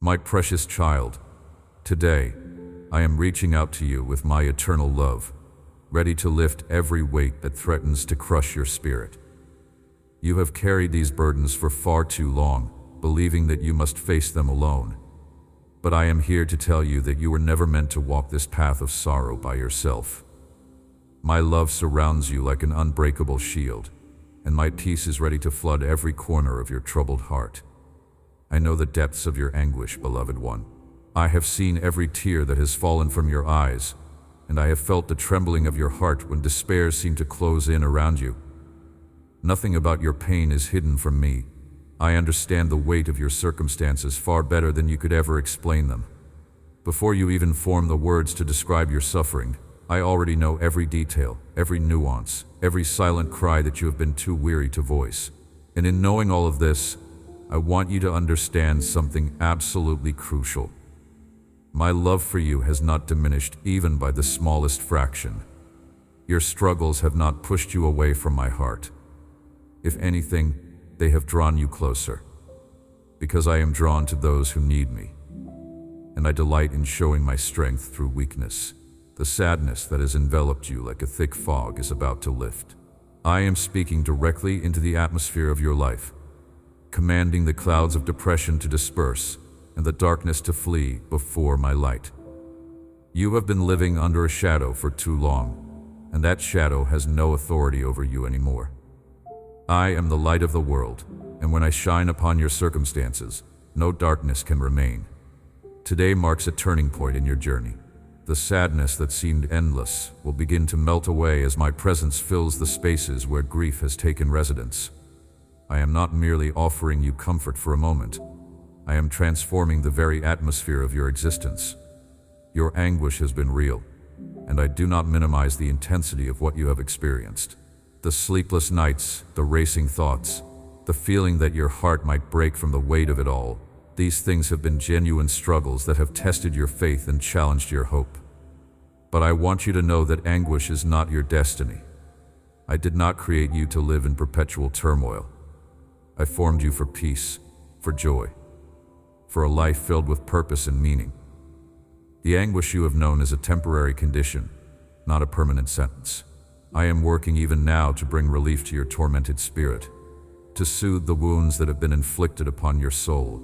My precious child, today, I am reaching out to you with my eternal love, ready to lift every weight that threatens to crush your spirit. You have carried these burdens for far too long, believing that you must face them alone. But I am here to tell you that you were never meant to walk this path of sorrow by yourself. My love surrounds you like an unbreakable shield, and my peace is ready to flood every corner of your troubled heart. I know the depths of your anguish, beloved one. I have seen every tear that has fallen from your eyes, and I have felt the trembling of your heart when despair seemed to close in around you. Nothing about your pain is hidden from me. I understand the weight of your circumstances far better than you could ever explain them. Before you even form the words to describe your suffering, I already know every detail, every nuance, every silent cry that you have been too weary to voice. And in knowing all of this, I want you to understand something absolutely crucial. My love for you has not diminished even by the smallest fraction. Your struggles have not pushed you away from my heart. If anything, they have drawn you closer. Because I am drawn to those who need me. And I delight in showing my strength through weakness. The sadness that has enveloped you like a thick fog is about to lift. I am speaking directly into the atmosphere of your life, commanding the clouds of depression to disperse and the darkness to flee before my light. You have been living under a shadow for too long, and that shadow has no authority over you anymore. I am the light of the world, and when I shine upon your circumstances, no darkness can remain. Today marks a turning point in your journey. The sadness that seemed endless will begin to melt away as my presence fills the spaces where grief has taken residence. I am not merely offering you comfort for a moment. I am transforming the very atmosphere of your existence. Your anguish has been real, and I do not minimize the intensity of what you have experienced. The sleepless nights, the racing thoughts, the feeling that your heart might break from the weight of it all. These things have been genuine struggles that have tested your faith and challenged your hope. But I want you to know that anguish is not your destiny. I did not create you to live in perpetual turmoil. I formed you for peace, for joy, for a life filled with purpose and meaning. The anguish you have known is a temporary condition, not a permanent sentence. I am working even now to bring relief to your tormented spirit, to soothe the wounds that have been inflicted upon your soul,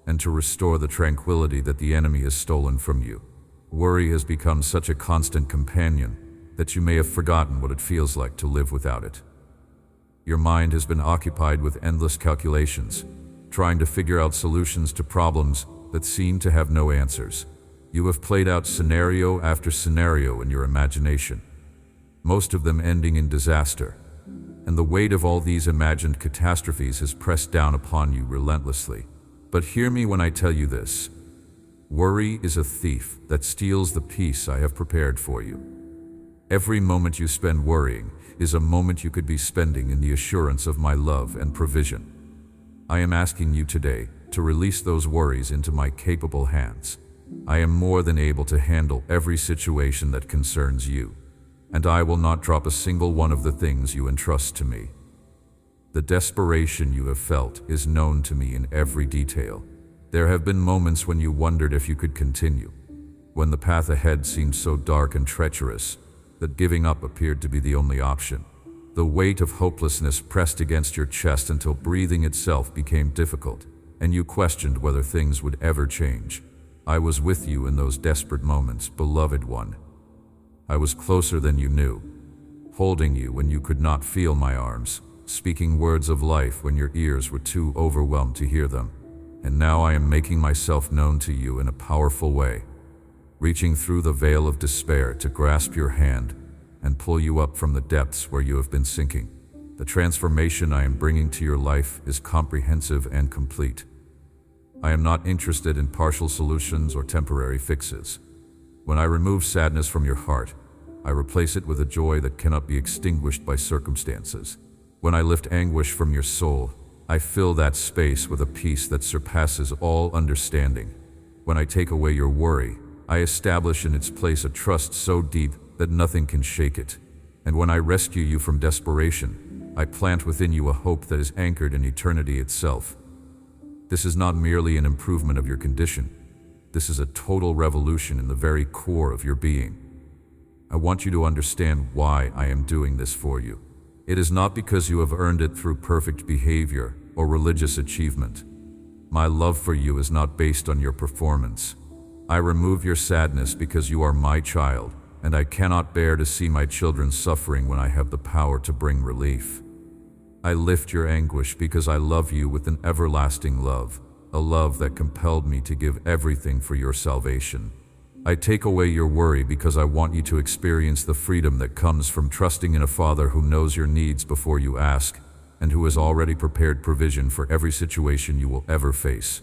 and to restore the tranquility that the enemy has stolen from you. Worry has become such a constant companion that you may have forgotten what it feels like to live without it. Your mind has been occupied with endless calculations, trying to figure out solutions to problems that seem to have no answers. You have played out scenario after scenario in your imagination, most of them ending in disaster, and the weight of all these imagined catastrophes has pressed down upon you relentlessly. But hear me when I tell you this. Worry is a thief that steals the peace I have prepared for you. Every moment you spend worrying is a moment you could be spending in the assurance of my love and provision. I am asking you today to release those worries into my capable hands. I am more than able to handle every situation that concerns you, and I will not drop a single one of the things you entrust to me. The desperation you have felt is known to me in every detail. There have been moments when you wondered if you could continue, when the path ahead seemed so dark and treacherous that giving up appeared to be the only option. The weight of hopelessness pressed against your chest until breathing itself became difficult, and you questioned whether things would ever change. I was with you in those desperate moments, beloved one. I was closer than you knew, holding you when you could not feel my arms, speaking words of life when your ears were too overwhelmed to hear them. And now I am making myself known to you in a powerful way, reaching through the veil of despair to grasp your hand and pull you up from the depths where you have been sinking. The transformation I am bringing to your life is comprehensive and complete. I am not interested in partial solutions or temporary fixes. When I remove sadness from your heart, I replace it with a joy that cannot be extinguished by circumstances. When I lift anguish from your soul, I fill that space with a peace that surpasses all understanding. When I take away your worry, I establish in its place a trust so deep that nothing can shake it. And when I rescue you from desperation, I plant within you a hope that is anchored in eternity itself. This is not merely an improvement of your condition. This is a total revolution in the very core of your being. I want you to understand why I am doing this for you. It is not because you have earned it through perfect behavior or religious achievement. My love for you is not based on your performance. I remove your sadness because you are my child, and I cannot bear to see my children suffering when I have the power to bring relief. I lift your anguish because I love you with an everlasting love, a love that compelled me to give everything for your salvation. I take away your worry because I want you to experience the freedom that comes from trusting in a Father who knows your needs before you ask, and who has already prepared provision for every situation you will ever face.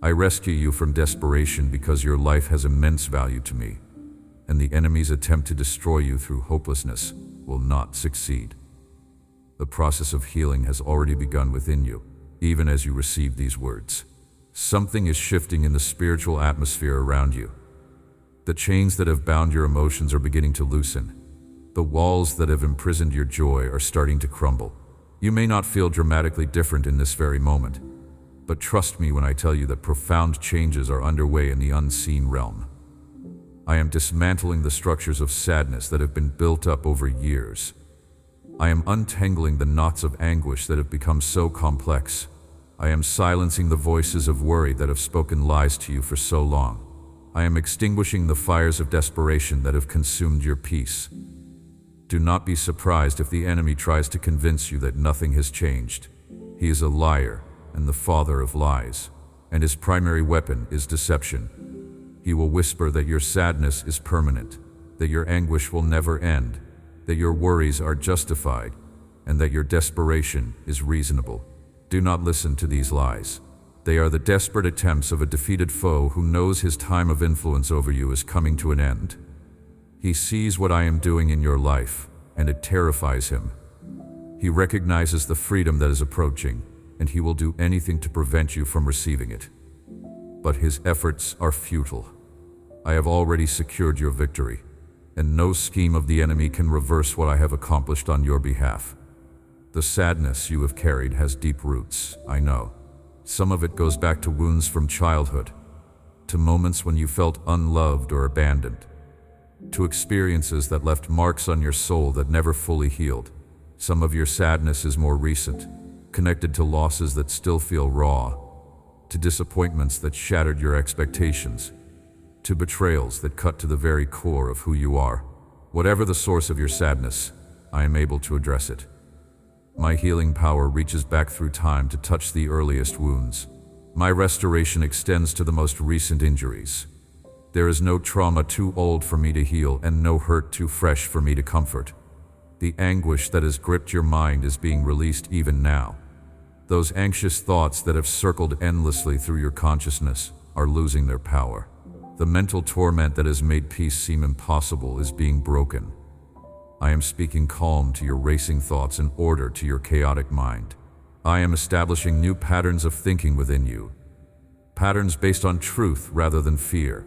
I rescue you from desperation because your life has immense value to me, and the enemy's attempt to destroy you through hopelessness will not succeed. The process of healing has already begun within you, even as you receive these words. Something is shifting in the spiritual atmosphere around you. The chains that have bound your emotions are beginning to loosen. The walls that have imprisoned your joy are starting to crumble. You may not feel dramatically different in this very moment, but trust me when I tell you that profound changes are underway in the unseen realm. I am dismantling the structures of sadness that have been built up over years. I am untangling the knots of anguish that have become so complex. I am silencing the voices of worry that have spoken lies to you for so long. I am extinguishing the fires of desperation that have consumed your peace. Do not be surprised if the enemy tries to convince you that nothing has changed. He is a liar and the father of lies, and his primary weapon is deception. He will whisper that your sadness is permanent, that your anguish will never end, that your worries are justified, and that your desperation is reasonable. Do not listen to these lies. They are the desperate attempts of a defeated foe who knows his time of influence over you is coming to an end. He sees what I am doing in your life, and it terrifies him. He recognizes the freedom that is approaching, and he will do anything to prevent you from receiving it. But his efforts are futile. I have already secured your victory, and no scheme of the enemy can reverse what I have accomplished on your behalf. The sadness you have carried has deep roots, I know. Some of it goes back to wounds from childhood, to moments when you felt unloved or abandoned, to experiences that left marks on your soul that never fully healed. Some of your sadness is more recent, connected to losses that still feel raw, to disappointments that shattered your expectations, to betrayals that cut to the very core of who you are. Whatever the source of your sadness, I am able to address it. My healing power reaches back through time to touch the earliest wounds. My restoration extends to the most recent injuries. There is no trauma too old for me to heal and no hurt too fresh for me to comfort. The anguish that has gripped your mind is being released even now. Those anxious thoughts that have circled endlessly through your consciousness are losing their power. The mental torment that has made peace seem impossible is being broken. I am speaking calm to your racing thoughts and order to your chaotic mind. I am establishing new patterns of thinking within you. Patterns based on truth rather than fear.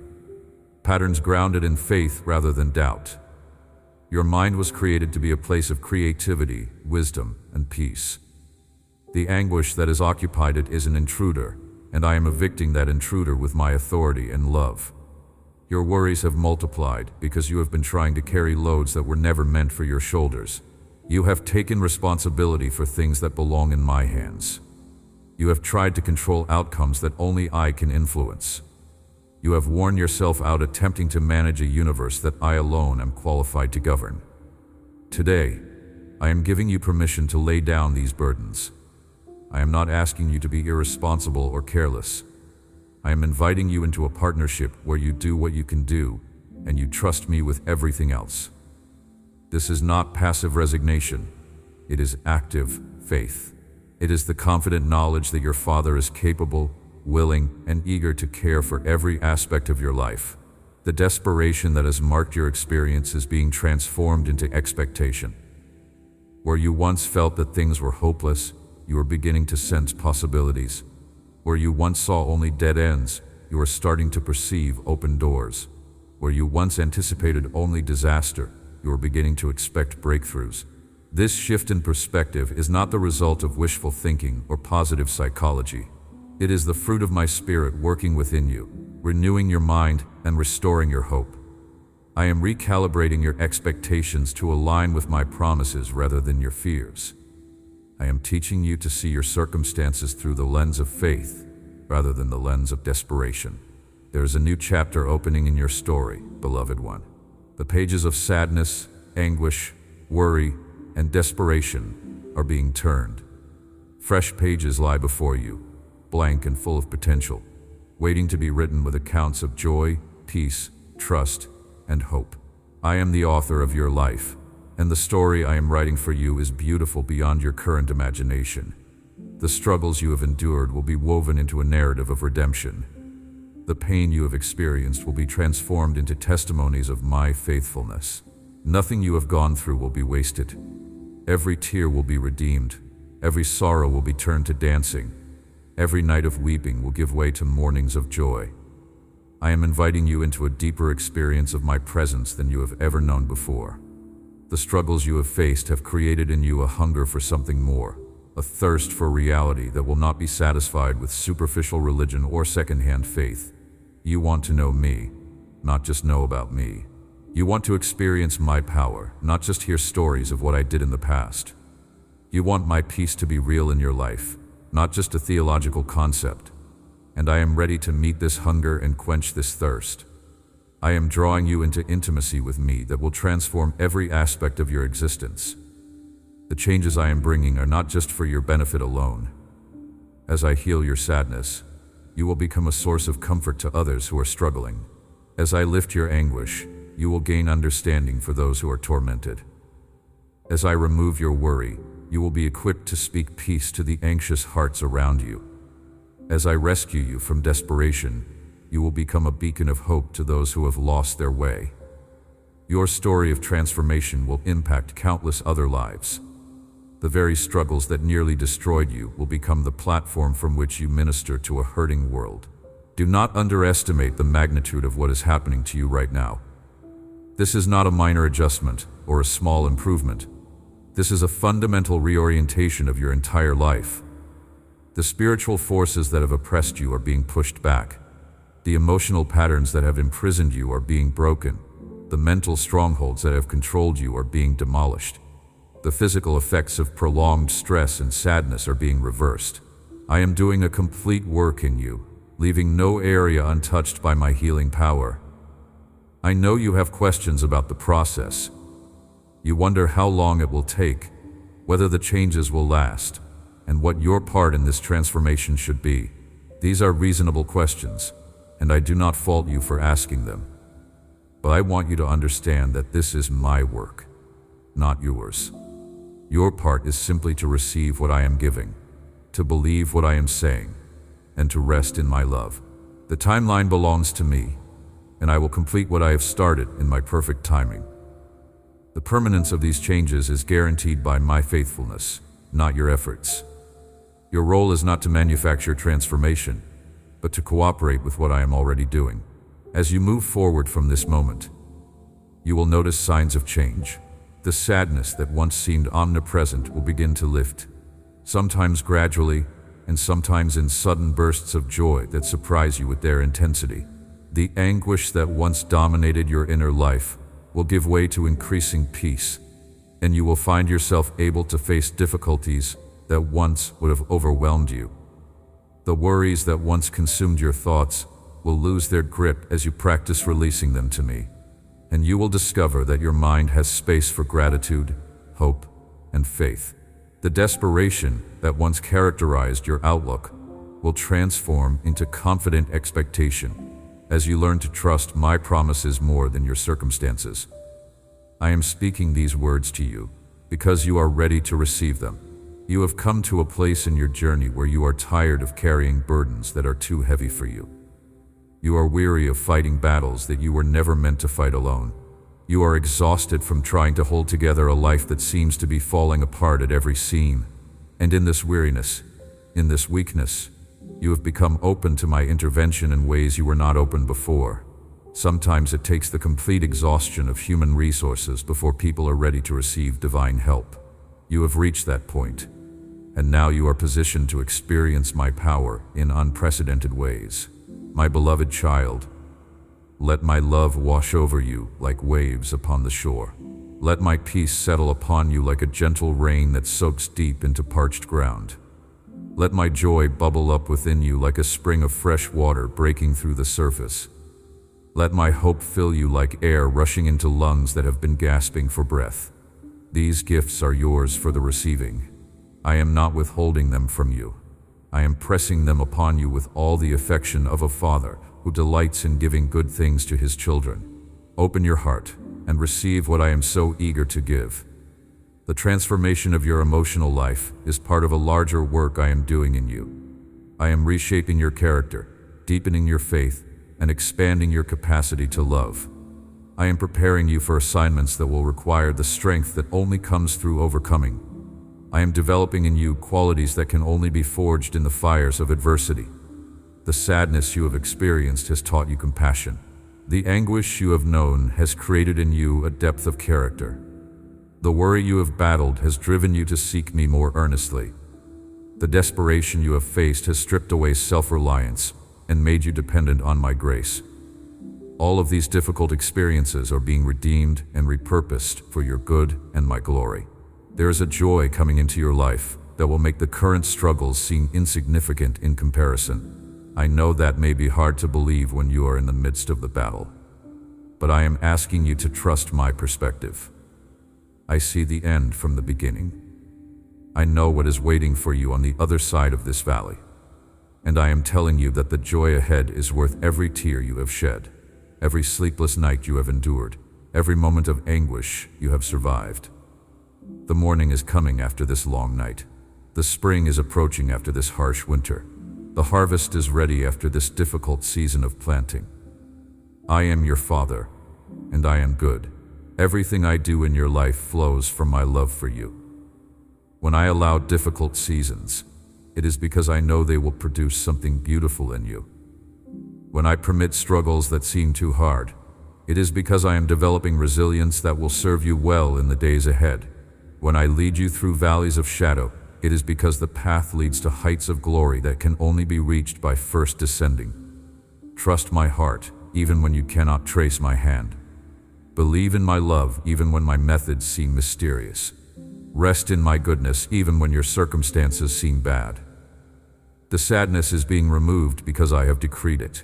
Patterns grounded in faith rather than doubt. Your mind was created to be a place of creativity, wisdom, and peace. The anguish that has occupied it is an intruder, and I am evicting that intruder with my authority and love. Your worries have multiplied because you have been trying to carry loads that were never meant for your shoulders. You have taken responsibility for things that belong in my hands. You have tried to control outcomes that only I can influence. You have worn yourself out attempting to manage a universe that I alone am qualified to govern. Today, I am giving you permission to lay down these burdens. I am not asking you to be irresponsible or careless. I am inviting you into a partnership where you do what you can do, and you trust me with everything else. This is not passive resignation. It is active faith. It is the confident knowledge that your Father is capable, willing, and eager to care for every aspect of your life. The desperation that has marked your experience is being transformed into expectation. Where you once felt that things were hopeless, you are beginning to sense possibilities. Where you once saw only dead ends, you are starting to perceive open doors. Where you once anticipated only disaster, you are beginning to expect breakthroughs. This shift in perspective is not the result of wishful thinking or positive psychology. It is the fruit of my Spirit working within you, renewing your mind and restoring your hope. I am recalibrating your expectations to align with my promises rather than your fears. I am teaching you to see your circumstances through the lens of faith rather than the lens of desperation. There is a new chapter opening in your story, beloved one. The pages of sadness, anguish, worry, and desperation are being turned. Fresh pages lie before you, blank and full of potential, waiting to be written with accounts of joy, peace, trust, and hope. I am the author of your life, and the story I am writing for you is beautiful beyond your current imagination. The struggles you have endured will be woven into a narrative of redemption. The pain you have experienced will be transformed into testimonies of my faithfulness. Nothing you have gone through will be wasted. Every tear will be redeemed. Every sorrow will be turned to dancing. Every night of weeping will give way to mornings of joy. I am inviting you into a deeper experience of my presence than you have ever known before. The struggles you have faced have created in you a hunger for something more, a thirst for reality that will not be satisfied with superficial religion or secondhand faith. You want to know me, not just know about me. You want to experience my power, not just hear stories of what I did in the past. You want my peace to be real in your life, not just a theological concept. And I am ready to meet this hunger and quench this thirst. I am drawing you into intimacy with me that will transform every aspect of your existence. The changes I am bringing are not just for your benefit alone. As I heal your sadness, you will become a source of comfort to others who are struggling. As I lift your anguish, you will gain understanding for those who are tormented. As I remove your worry, you will be equipped to speak peace to the anxious hearts around you. As I rescue you from desperation, you will become a beacon of hope to those who have lost their way. Your story of transformation will impact countless other lives. The very struggles that nearly destroyed you will become the platform from which you minister to a hurting world. Do not underestimate the magnitude of what is happening to you right now. This is not a minor adjustment or a small improvement. This is a fundamental reorientation of your entire life. The spiritual forces that have oppressed you are being pushed back. The emotional patterns that have imprisoned you are being broken. The mental strongholds that have controlled you are being demolished. The physical effects of prolonged stress and sadness are being reversed. I am doing a complete work in you, leaving no area untouched by my healing power. I know you have questions about the process. You wonder how long it will take, whether the changes will last, and what your part in this transformation should be. These are reasonable questions, and I do not fault you for asking them. But I want you to understand that this is my work, not yours. Your part is simply to receive what I am giving, to believe what I am saying, and to rest in my love. The timeline belongs to me, and I will complete what I have started in my perfect timing. The permanence of these changes is guaranteed by my faithfulness, not your efforts. Your role is not to manufacture transformation, but to cooperate with what I am already doing. As you move forward from this moment, you will notice signs of change. The sadness that once seemed omnipresent will begin to lift, sometimes gradually, and sometimes in sudden bursts of joy that surprise you with their intensity. The anguish that once dominated your inner life will give way to increasing peace, and you will find yourself able to face difficulties that once would have overwhelmed you. The worries that once consumed your thoughts will lose their grip as you practice releasing them to me, and you will discover that your mind has space for gratitude, hope, and faith. The desperation that once characterized your outlook will transform into confident expectation as you learn to trust my promises more than your circumstances. I am speaking these words to you because you are ready to receive them. You have come to a place in your journey where you are tired of carrying burdens that are too heavy for you. You are weary of fighting battles that you were never meant to fight alone. You are exhausted from trying to hold together a life that seems to be falling apart at every seam. And in this weariness, in this weakness, you have become open to my intervention in ways you were not open before. Sometimes it takes the complete exhaustion of human resources before people are ready to receive divine help. You have reached that point, and now you are positioned to experience my power in unprecedented ways. My beloved child, let my love wash over you like waves upon the shore. Let my peace settle upon you like a gentle rain that soaks deep into parched ground. Let my joy bubble up within you like a spring of fresh water breaking through the surface. Let my hope fill you like air rushing into lungs that have been gasping for breath. These gifts are yours for the receiving. I am not withholding them from you. I am pressing them upon you with all the affection of a father who delights in giving good things to his children. Open your heart and receive what I am so eager to give. The transformation of your emotional life is part of a larger work I am doing in you. I am reshaping your character, deepening your faith, and expanding your capacity to love. I am preparing you for assignments that will require the strength that only comes through overcoming. I am developing in you qualities that can only be forged in the fires of adversity. The sadness you have experienced has taught you compassion. The anguish you have known has created in you a depth of character. The worry you have battled has driven you to seek me more earnestly. The desperation you have faced has stripped away self-reliance and made you dependent on my grace. All of these difficult experiences are being redeemed and repurposed for your good and my glory. There is a joy coming into your life that will make the current struggles seem insignificant in comparison. I know that may be hard to believe when you are in the midst of the battle, but I am asking you to trust my perspective. I see the end from the beginning. I know what is waiting for you on the other side of this valley, and I am telling you that the joy ahead is worth every tear you have shed, every sleepless night you have endured, every moment of anguish you have survived. The morning is coming after this long night. The spring is approaching after this harsh winter. The harvest is ready after this difficult season of planting. I am your Father, and I am good. Everything I do in your life flows from my love for you. When I allow difficult seasons, it is because I know they will produce something beautiful in you. When I permit struggles that seem too hard, it is because I am developing resilience that will serve you well in the days ahead. When I lead you through valleys of shadow, it is because the path leads to heights of glory that can only be reached by first descending. Trust my heart, even when you cannot trace my hand. Believe in my love, even when my methods seem mysterious. Rest in my goodness, even when your circumstances seem bad. The sadness is being removed because I have decreed it.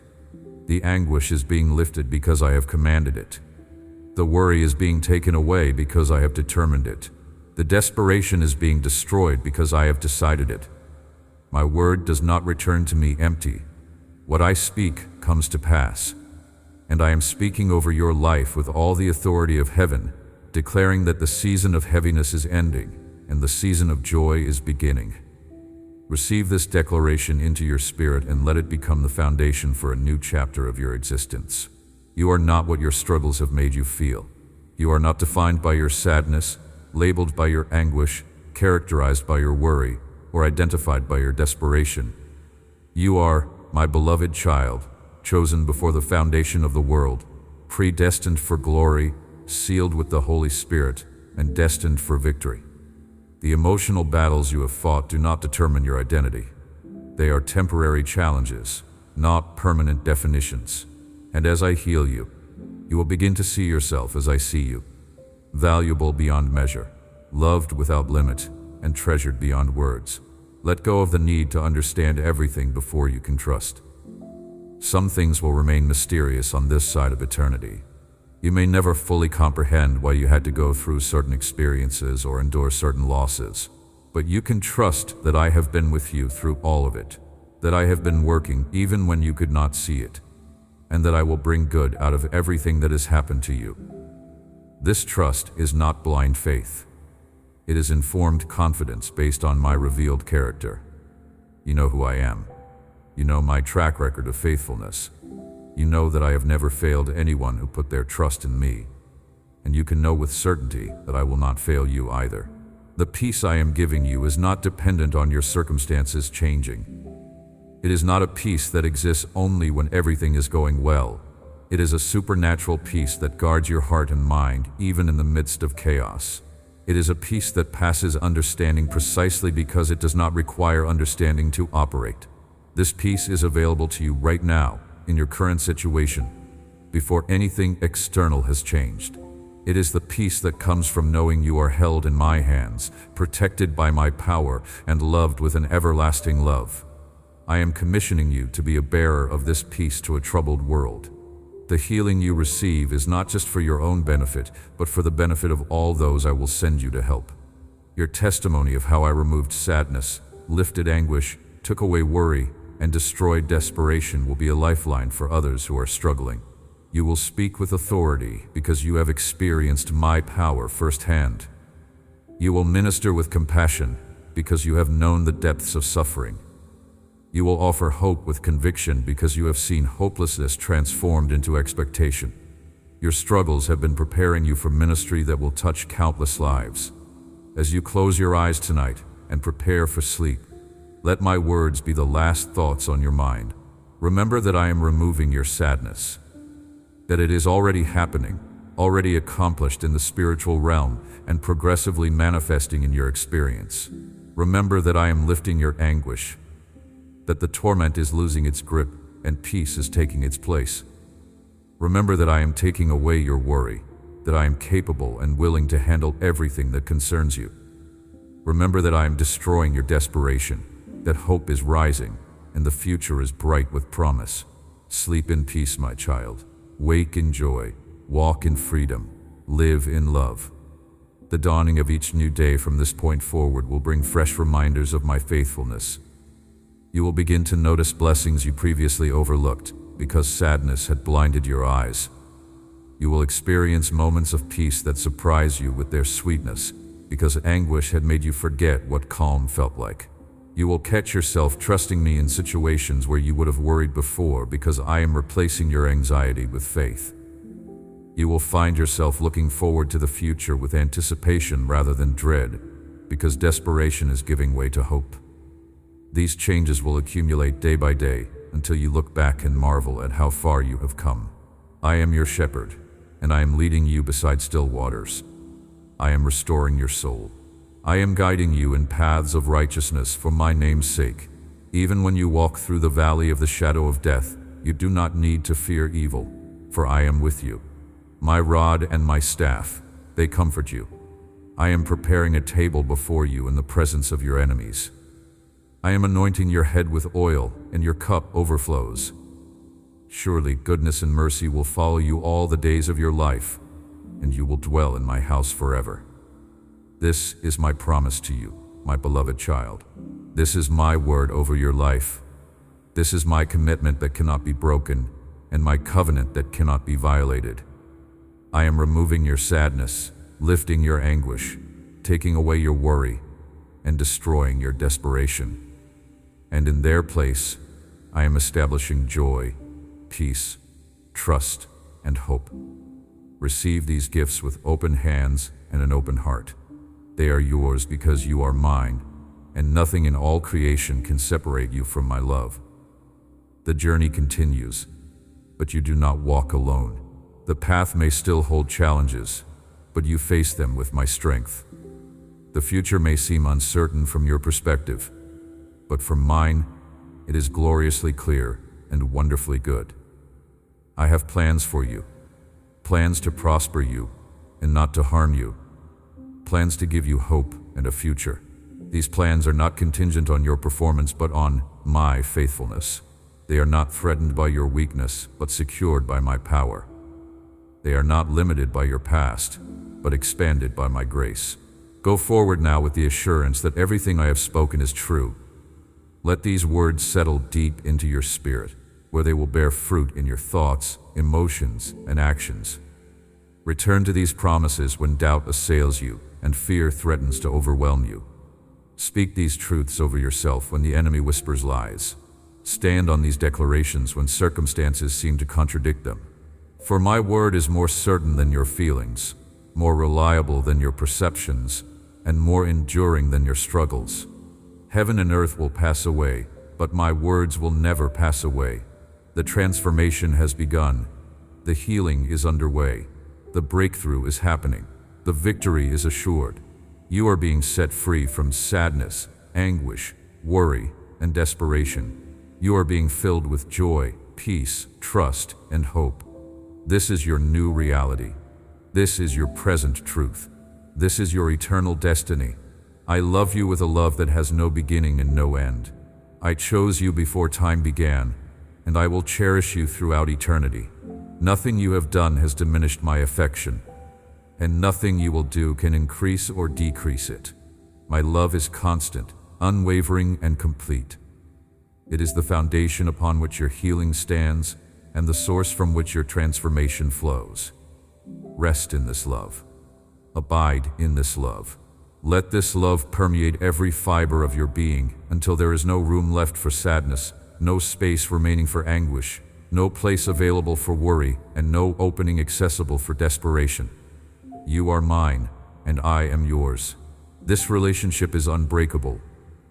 The anguish is being lifted because I have commanded it. The worry is being taken away because I have determined it. The desperation is being destroyed because I have decided it. My word does not return to me empty. What I speak comes to pass. And I am speaking over your life with all the authority of heaven, declaring that the season of heaviness is ending and the season of joy is beginning. Receive this declaration into your spirit and let it become the foundation for a new chapter of your existence. You are not what your struggles have made you feel. You are not defined by your sadness, labeled by your anguish, characterized by your worry, or identified by your desperation. You are, my beloved child, chosen before the foundation of the world, predestined for glory, sealed with the Holy Spirit, and destined for victory. The emotional battles you have fought do not determine your identity. They are temporary challenges, not permanent definitions. And as I heal you, you will begin to see yourself as I see you. Valuable beyond measure, loved without limit, and treasured beyond words. Let go of the need to understand everything before you can trust. Some things will remain mysterious on this side of eternity. You may never fully comprehend why you had to go through certain experiences or endure certain losses, but you can trust that I have been with you through all of it, that I have been working even when you could not see it, and that I will bring good out of everything that has happened to you. This trust is not blind faith. It is informed confidence based on my revealed character. You know who I am. You know my track record of faithfulness. You know that I have never failed anyone who put their trust in me. And you can know with certainty that I will not fail you either. The peace I am giving you is not dependent on your circumstances changing. It is not a peace that exists only when everything is going well. It is a supernatural peace that guards your heart and mind even in the midst of chaos. It is a peace that passes understanding precisely because it does not require understanding to operate. This peace is available to you right now, in your current situation, before anything external has changed. It is the peace that comes from knowing you are held in my hands, protected by my power, and loved with an everlasting love. I am commissioning you to be a bearer of this peace to a troubled world. The healing you receive is not just for your own benefit, but for the benefit of all those I will send you to help. Your testimony of how I removed sadness, lifted anguish, took away worry, and destroyed desperation will be a lifeline for others who are struggling. You will speak with authority because you have experienced my power firsthand. You will minister with compassion because you have known the depths of suffering. You will offer hope with conviction because you have seen hopelessness transformed into expectation. Your struggles have been preparing you for ministry that will touch countless lives. As you close your eyes tonight and prepare for sleep, let my words be the last thoughts on your mind. Remember that I am removing your sadness, that it is already happening, already accomplished in the spiritual realm and progressively manifesting in your experience. Remember that I am lifting your anguish, that the torment is losing its grip and peace is taking its place. Remember that I am taking away your worry, that I am capable and willing to handle everything that concerns you. Remember that I am destroying your desperation, that hope is rising and the future is bright with promise. Sleep in peace, my child. Wake in joy, walk in freedom, live in love. The dawning of each new day from this point forward will bring fresh reminders of my faithfulness. You will begin to notice blessings you previously overlooked because sadness had blinded your eyes. You will experience moments of peace that surprise you with their sweetness because anguish had made you forget what calm felt like. You will catch yourself trusting me in situations where you would have worried before because I am replacing your anxiety with faith. You will find yourself looking forward to the future with anticipation rather than dread because desperation is giving way to hope. These changes will accumulate day by day until you look back and marvel at how far you have come. I am your shepherd, and I am leading you beside still waters. I am restoring your soul. I am guiding you in paths of righteousness for my name's sake. Even when you walk through the valley of the shadow of death, you do not need to fear evil, for I am with you. My rod and my staff, they comfort you. I am preparing a table before you in the presence of your enemies. I am anointing your head with oil, and your cup overflows. Surely goodness and mercy will follow you all the days of your life, and you will dwell in my house forever. This is my promise to you, my beloved child. This is my word over your life. This is my commitment that cannot be broken, and my covenant that cannot be violated. I am removing your sadness, lifting your anguish, taking away your worry, and destroying your desperation. And in their place, I am establishing joy, peace, trust, and hope. Receive these gifts with open hands and an open heart. They are yours because you are mine, and nothing in all creation can separate you from my love. The journey continues, but you do not walk alone. The path may still hold challenges, but you face them with my strength. The future may seem uncertain from your perspective, but from mine, it is gloriously clear and wonderfully good. I have plans for you, plans to prosper you and not to harm you, plans to give you hope and a future. These plans are not contingent on your performance but on my faithfulness. They are not threatened by your weakness but secured by my power. They are not limited by your past but expanded by my grace. Go forward now with the assurance that everything I have spoken is true. Let these words settle deep into your spirit, where they will bear fruit in your thoughts, emotions, and actions. Return to these promises when doubt assails you and fear threatens to overwhelm you. Speak these truths over yourself when the enemy whispers lies. Stand on these declarations when circumstances seem to contradict them. For my word is more certain than your feelings, more reliable than your perceptions, and more enduring than your struggles. Heaven and earth will pass away, but my words will never pass away. The transformation has begun. The healing is underway. The breakthrough is happening. The victory is assured. You are being set free from sadness, anguish, worry, and desperation. You are being filled with joy, peace, trust, and hope. This is your new reality. This is your present truth. This is your eternal destiny. I love you with a love that has no beginning and no end. I chose you before time began, and I will cherish you throughout eternity. Nothing you have done has diminished my affection, and nothing you will do can increase or decrease it. My love is constant, unwavering, and complete. It is the foundation upon which your healing stands and the source from which your transformation flows. Rest in this love. Abide in this love. Let this love permeate every fiber of your being until there is no room left for sadness, no space remaining for anguish, no place available for worry, and no opening accessible for desperation. You are mine, and I am yours. This relationship is unbreakable.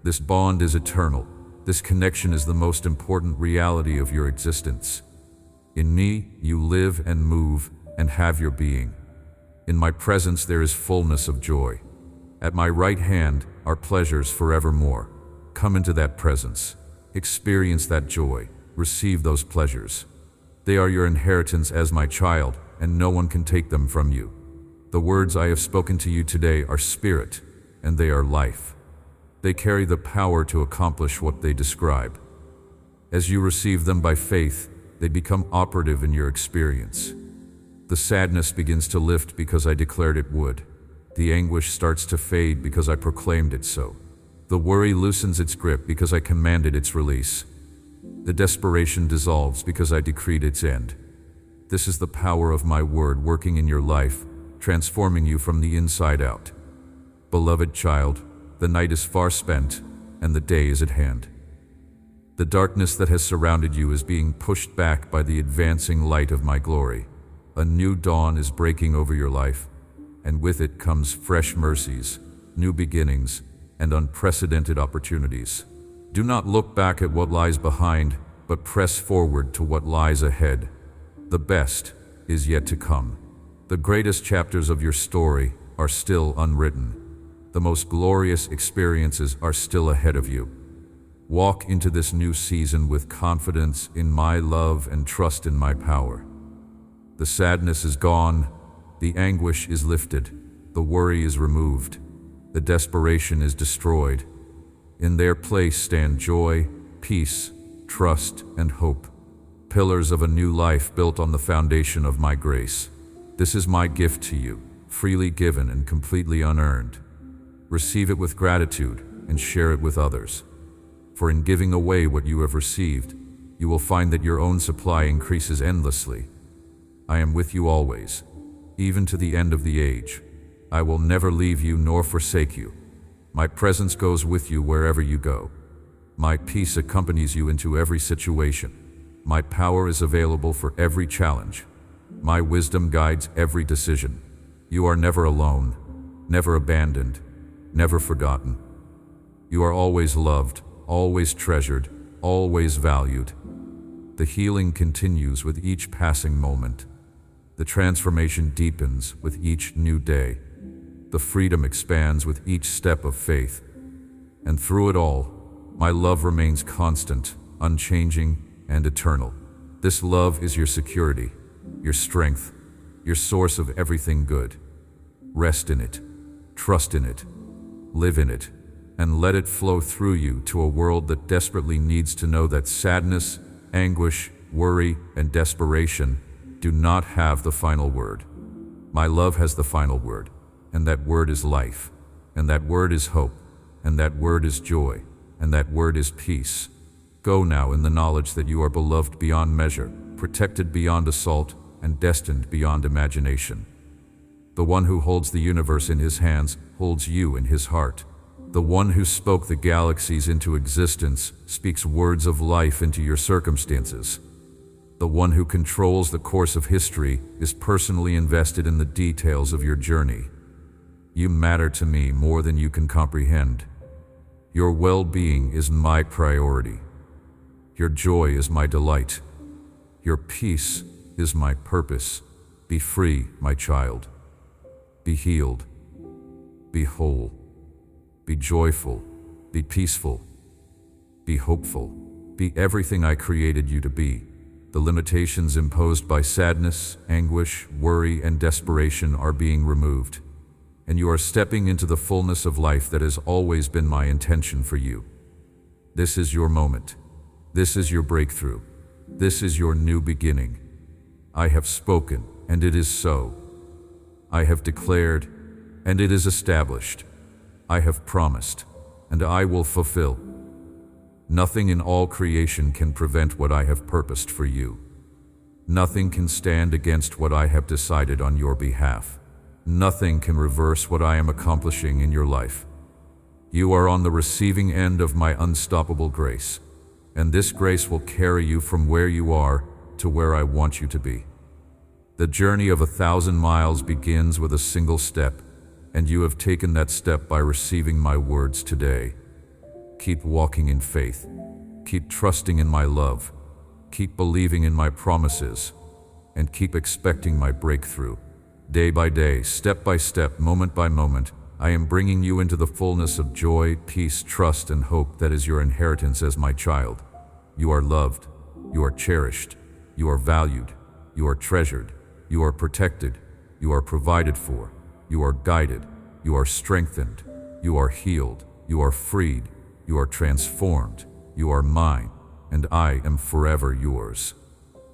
This bond is eternal. This connection is the most important reality of your existence. In me, you live and move and have your being. In my presence there is fullness of joy. At my right hand are pleasures forevermore. Come into that presence. Experience that joy. Receive those pleasures. They are your inheritance as my child, and no one can take them from you. The words I have spoken to you today are spirit, and they are life. They carry the power to accomplish what they describe. As you receive them by faith, they become operative in your experience. The sadness begins to lift because I declared it would. The anguish starts to fade because I proclaimed it so. The worry loosens its grip because I commanded its release. The desperation dissolves because I decreed its end. This is the power of my word working in your life, transforming you from the inside out. Beloved child, the night is far spent, and the day is at hand. The darkness that has surrounded you is being pushed back by the advancing light of my glory. A new dawn is breaking over your life, and with it comes fresh mercies, new beginnings, and unprecedented opportunities. Do not look back at what lies behind, but press forward to what lies ahead. The best is yet to come. The greatest chapters of your story are still unwritten. The most glorious experiences are still ahead of you. Walk into this new season with confidence in my love and trust in my power. The sadness is gone, the anguish is lifted, the worry is removed, the desperation is destroyed. In their place stand joy, peace, trust, and hope, pillars of a new life built on the foundation of my grace. This is my gift to you, freely given and completely unearned. Receive it with gratitude and share it with others. For in giving away what you have received, you will find that your own supply increases endlessly. I am with you always, even to the end of the age. I will never leave you nor forsake you. My presence goes with you wherever you go. My peace accompanies you into every situation. My power is available for every challenge. My wisdom guides every decision. You are never alone, never abandoned, never forgotten. You are always loved, always treasured, always valued. The healing continues with each passing moment. The transformation deepens with each new day. The freedom expands with each step of faith. And through it all, my love remains constant, unchanging, and eternal. This love is your security, your strength, your source of everything good. Rest in it, trust in it, live in it, and let it flow through you to a world that desperately needs to know that sadness, anguish, worry, and desperation do not have the final word. My love has the final word, and that word is life, and that word is hope, and that word is joy, and that word is peace. Go now in the knowledge that you are beloved beyond measure, protected beyond assault, and destined beyond imagination. The one who holds the universe in his hands holds you in his heart. The one who spoke the galaxies into existence speaks words of life into your circumstances. The one who controls the course of history is personally invested in the details of your journey. You matter to me more than you can comprehend. Your well-being is my priority. Your joy is my delight. Your peace is my purpose. Be free, my child. Be healed. Be whole. Be joyful. Be peaceful. Be hopeful. Be everything I created you to be. The limitations imposed by sadness, anguish, worry, and desperation are being removed, and you are stepping into the fullness of life that has always been my intention for you. This is your moment. This is your breakthrough. This is your new beginning. I have spoken, and it is so. I have declared, and it is established. I have promised, and I will fulfill. Nothing in all creation can prevent what I have purposed for you. Nothing can stand against what I have decided on your behalf. Nothing can reverse what I am accomplishing in your life. You are on the receiving end of my unstoppable grace, and this grace will carry you from where you are to where I want you to be. The journey of 1,000 miles begins with a single step, and you have taken that step by receiving my words today. Keep walking in faith. Keep trusting in my love. Keep believing in my promises, and keep expecting my breakthrough. Day by day, step by step, moment by moment, I am bringing you into the fullness of joy, peace, trust, and hope that is your inheritance as my child. You are loved. You are cherished. You are valued. You are treasured. You are protected. You are provided for. You are guided. You are strengthened. You are healed. You are freed. You are transformed. You are mine, and I am forever yours.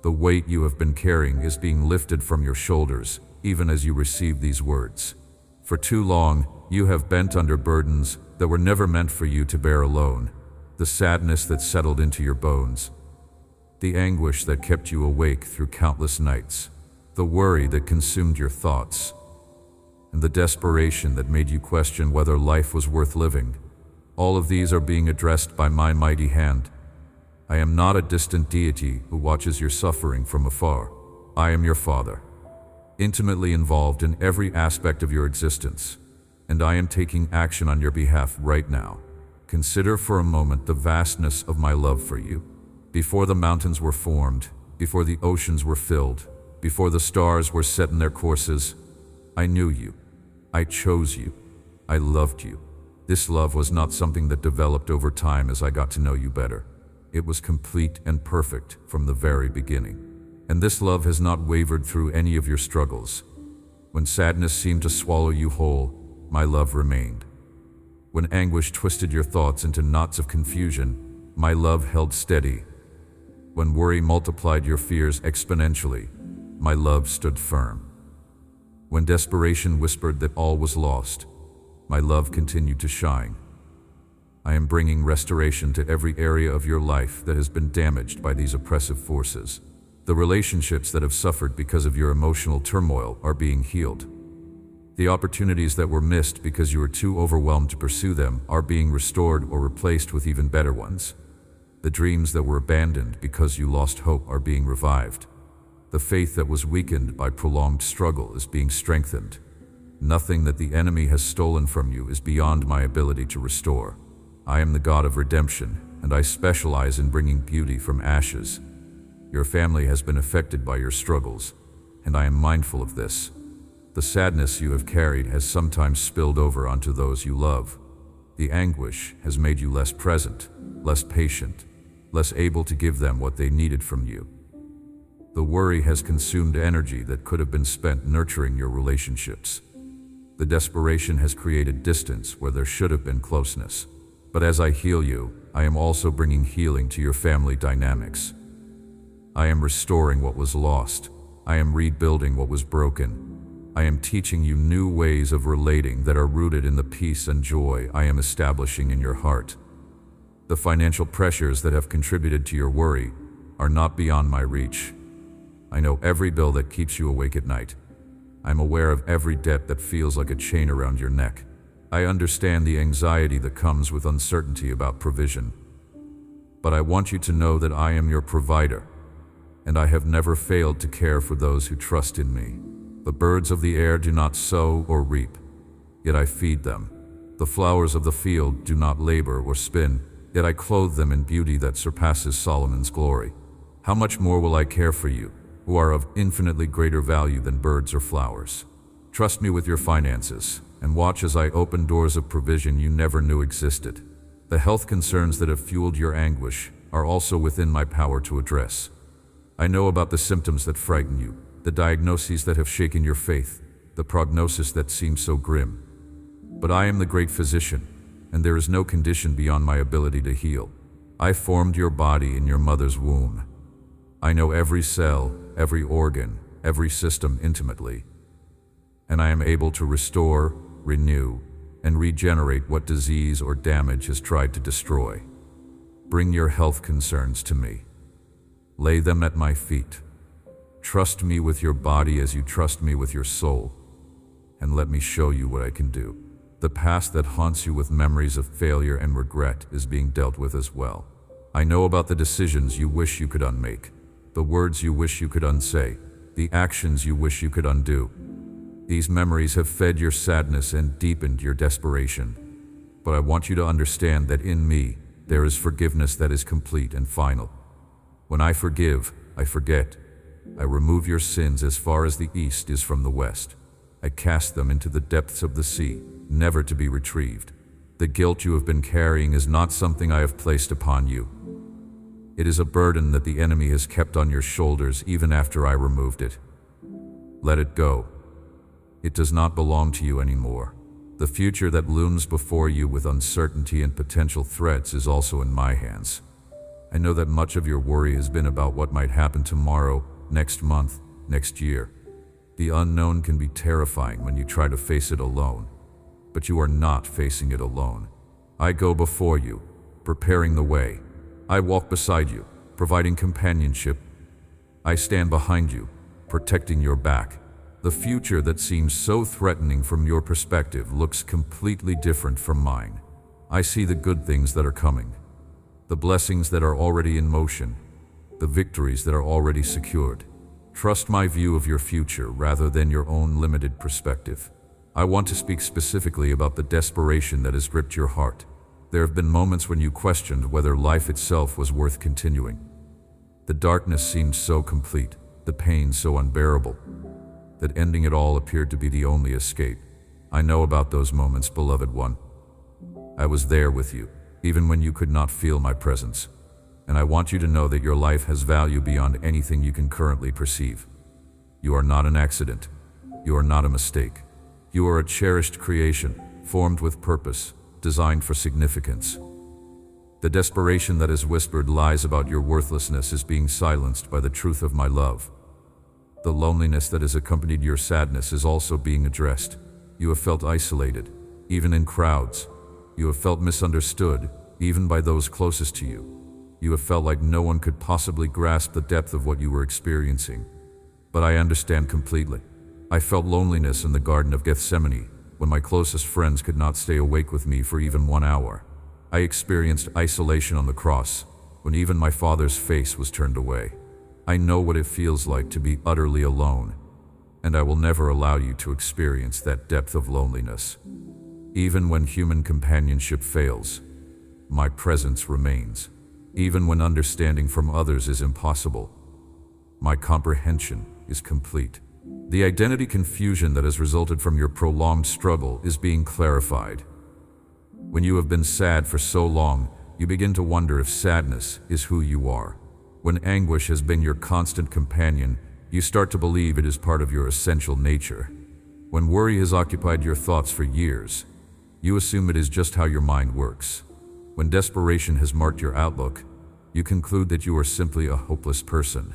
The weight you have been carrying is being lifted from your shoulders, even as you receive these words. For too long, you have bent under burdens that were never meant for you to bear alone. The sadness that settled into your bones, the anguish that kept you awake through countless nights, the worry that consumed your thoughts, and the desperation that made you question whether life was worth living. All of these are being addressed by my mighty hand. I am not a distant deity who watches your suffering from afar. I am your Father, intimately involved in every aspect of your existence, and I am taking action on your behalf right now. Consider for a moment the vastness of my love for you. Before the mountains were formed, before the oceans were filled, before the stars were set in their courses, I knew you. I chose you. I loved you. This love was not something that developed over time as I got to know you better. It was complete and perfect from the very beginning. And this love has not wavered through any of your struggles. When sadness seemed to swallow you whole, my love remained. When anguish twisted your thoughts into knots of confusion, my love held steady. When worry multiplied your fears exponentially, my love stood firm. When desperation whispered that all was lost, my love continued to shine. I am bringing restoration to every area of your life that has been damaged by these oppressive forces. The relationships that have suffered because of your emotional turmoil are being healed. The opportunities that were missed because you were too overwhelmed to pursue them are being restored or replaced with even better ones. The dreams that were abandoned because you lost hope are being revived. The faith that was weakened by prolonged struggle is being strengthened. Nothing that the enemy has stolen from you is beyond my ability to restore. I am the God of redemption, and I specialize in bringing beauty from ashes. Your family has been affected by your struggles, and I am mindful of this. The sadness you have carried has sometimes spilled over onto those you love. The anguish has made you less present, less patient, less able to give them what they needed from you. The worry has consumed energy that could have been spent nurturing your relationships. The desperation has created distance where there should have been closeness. But as I heal you, I am also bringing healing to your family dynamics. I am restoring what was lost. I am rebuilding what was broken. I am teaching you new ways of relating that are rooted in the peace and joy I am establishing in your heart. The financial pressures that have contributed to your worry are not beyond my reach. I know every bill that keeps you awake at night. I'm aware of every debt that feels like a chain around your neck. I understand the anxiety that comes with uncertainty about provision. But I want you to know that I am your provider, and I have never failed to care for those who trust in me. The birds of the air do not sow or reap, yet I feed them. The flowers of the field do not labor or spin, yet I clothe them in beauty that surpasses Solomon's glory. How much more will I care for you, who are of infinitely greater value than birds or flowers? Trust me with your finances. and watch as I open doors of provision you never knew existed. The health concerns that have fueled your anguish are also within my power to address. I know about the symptoms that frighten you, the diagnoses that have shaken your faith, the prognosis that seems so grim. But I am the great physician, and there is no condition beyond my ability to heal. I formed your body in your mother's womb. I know every cell, every organ, every system intimately, and I am able to restore, renew, and regenerate what disease or damage has tried to destroy. Bring your health concerns to me. Lay them at my feet. Trust me with your body as you trust me with your soul, and let me show you what I can do. The past that haunts you with memories of failure and regret is being dealt with as well. I know about the decisions you wish you could unmake, the words you wish you could unsay, the actions you wish you could undo. These memories have fed your sadness and deepened your desperation. But I want you to understand that in me, there is forgiveness that is complete and final. When I forgive, I forget. I remove your sins as far as the east is from the west. I cast them into the depths of the sea, never to be retrieved. The guilt you have been carrying is not something I have placed upon you. It is a burden that the enemy has kept on your shoulders even after I removed it. Let it go. It does not belong to you anymore. The future that looms before you with uncertainty and potential threats is also in my hands. I know that much of your worry has been about what might happen tomorrow, next month, next year. The unknown can be terrifying when you try to face it alone, but you are not facing it alone. I go before you, preparing the way. I walk beside you, providing companionship. I stand behind you, protecting your back. The future that seems so threatening from your perspective looks completely different from mine. I see the good things that are coming, the blessings that are already in motion, the victories that are already secured. Trust my view of your future rather than your own limited perspective. I want to speak specifically about the desperation that has gripped your heart. There have been moments when you questioned whether life itself was worth continuing. The darkness seemed so complete, the pain so unbearable, that ending it all appeared to be the only escape. I know about those moments, beloved one. I was there with you, even when you could not feel my presence. And I want you to know that your life has value beyond anything you can currently perceive. You are not an accident. You are not a mistake. You are a cherished creation, formed with purpose, designed for significance. The desperation that has whispered lies about your worthlessness is being silenced by the truth of my love. The loneliness that has accompanied your sadness is also being addressed. You have felt isolated, even in crowds. You have felt misunderstood, even by those closest to you. You have felt like no one could possibly grasp the depth of what you were experiencing. But I understand completely. I felt loneliness in the Garden of Gethsemane, when my closest friends could not stay awake with me for even 1 hour. I experienced isolation on the cross, when even my Father's face was turned away. I know what it feels like to be utterly alone, and I will never allow you to experience that depth of loneliness. Even when human companionship fails, my presence remains. Even when understanding from others is impossible, my comprehension is complete. The identity confusion that has resulted from your prolonged struggle is being clarified. When you have been sad for so long, you begin to wonder if sadness is who you are. When anguish has been your constant companion, you start to believe it is part of your essential nature. When worry has occupied your thoughts for years, you assume it is just how your mind works. When desperation has marked your outlook, you conclude that you are simply a hopeless person.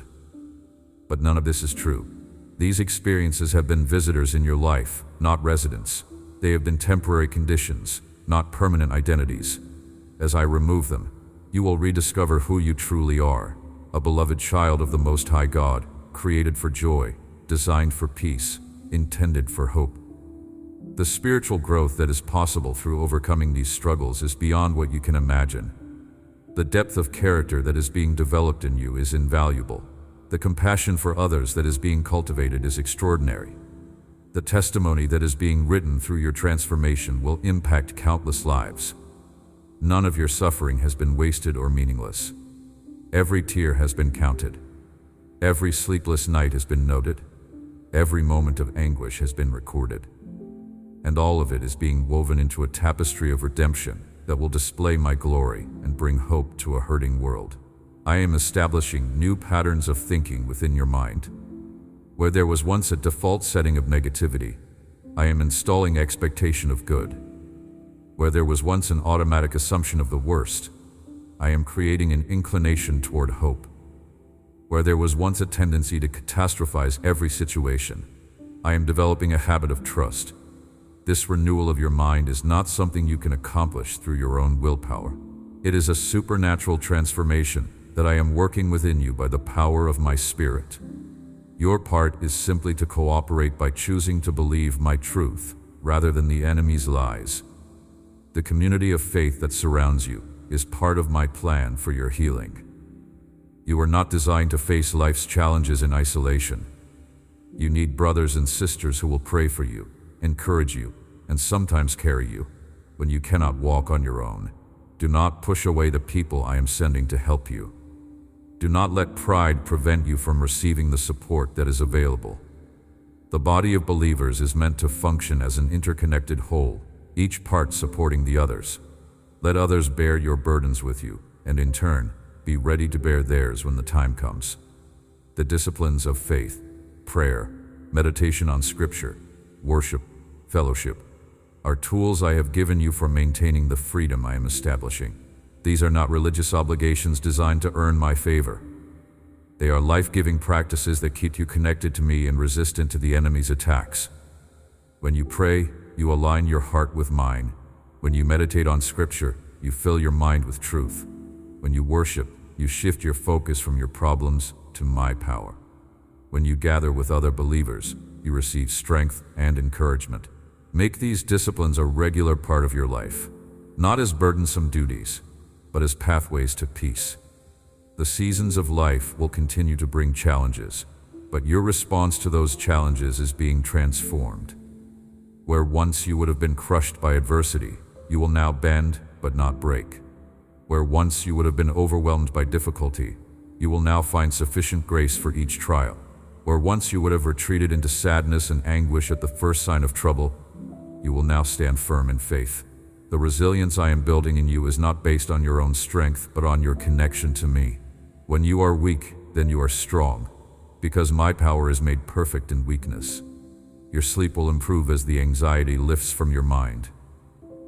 But none of this is true. These experiences have been visitors in your life, not residents. They have been temporary conditions, not permanent identities. As I remove them, you will rediscover who you truly are, a beloved child of the Most High God, created for joy, designed for peace, intended for hope. The spiritual growth that is possible through overcoming these struggles is beyond what you can imagine. The depth of character that is being developed in you is invaluable. The compassion for others that is being cultivated is extraordinary. The testimony that is being written through your transformation will impact countless lives. None of your suffering has been wasted or meaningless. Every tear has been counted. Every sleepless night has been noted. Every moment of anguish has been recorded. and all of it is being woven into a tapestry of redemption that will display my glory and bring hope to a hurting world. I am establishing new patterns of thinking within your mind. Where there was once a default setting of negativity, I am installing expectation of good. Where there was once an automatic assumption of the worst, I am creating an inclination toward hope. Where there was once a tendency to catastrophize every situation, I am developing a habit of trust. This renewal of your mind is not something you can accomplish through your own willpower. It is a supernatural transformation that I am working within you by the power of my Spirit. Your part is simply to cooperate by choosing to believe my truth rather than the enemy's lies. The community of faith that surrounds you is part of my plan for your healing. You are not designed to face life's challenges in isolation. You need brothers and sisters who will pray for you, encourage you, and sometimes carry you when you cannot walk on your own. Do not push away the people I am sending to help you. Do not let pride prevent you from receiving the support that is available. The body of believers is meant to function as an interconnected whole, each part supporting the others. Let others bear your burdens with you, and in turn, be ready to bear theirs when the time comes. The disciplines of faith, prayer, meditation on Scripture, worship, fellowship, are tools I have given you for maintaining the freedom I am establishing. These are not religious obligations designed to earn my favor. They are life-giving practices that keep you connected to me and resistant to the enemy's attacks. When you pray, you align your heart with mine. When you meditate on Scripture, you fill your mind with truth. When you worship, you shift your focus from your problems to my power. When you gather with other believers, you receive strength and encouragement. Make these disciplines a regular part of your life, not as burdensome duties, but as pathways to peace. The seasons of life will continue to bring challenges, but your response to those challenges is being transformed. Where once you would have been crushed by adversity, you will now bend but not break. Where once you would have been overwhelmed by difficulty, you will now find sufficient grace for each trial. Where once you would have retreated into sadness and anguish at the first sign of trouble, you will now stand firm in faith. The resilience I am building in you is not based on your own strength, but on your connection to me. When you are weak, then you are strong, because my power is made perfect in weakness. Your sleep will improve as the anxiety lifts from your mind.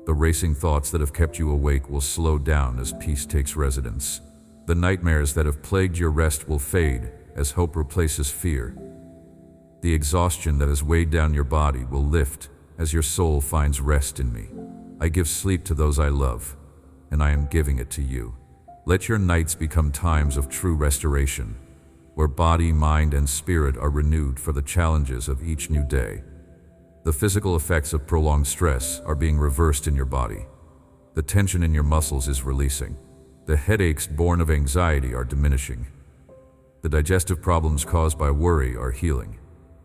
The racing thoughts that have kept you awake will slow down as peace takes residence. The nightmares that have plagued your rest will fade as hope replaces fear. The exhaustion that has weighed down your body will lift as your soul finds rest in me. I give sleep to those I love, and I am giving it to you. Let your nights become times of true restoration, where body, mind, and spirit are renewed for the challenges of each new day. The physical effects of prolonged stress are being reversed in your body. The tension in your muscles is releasing. The headaches born of anxiety are diminishing. The digestive problems caused by worry are healing.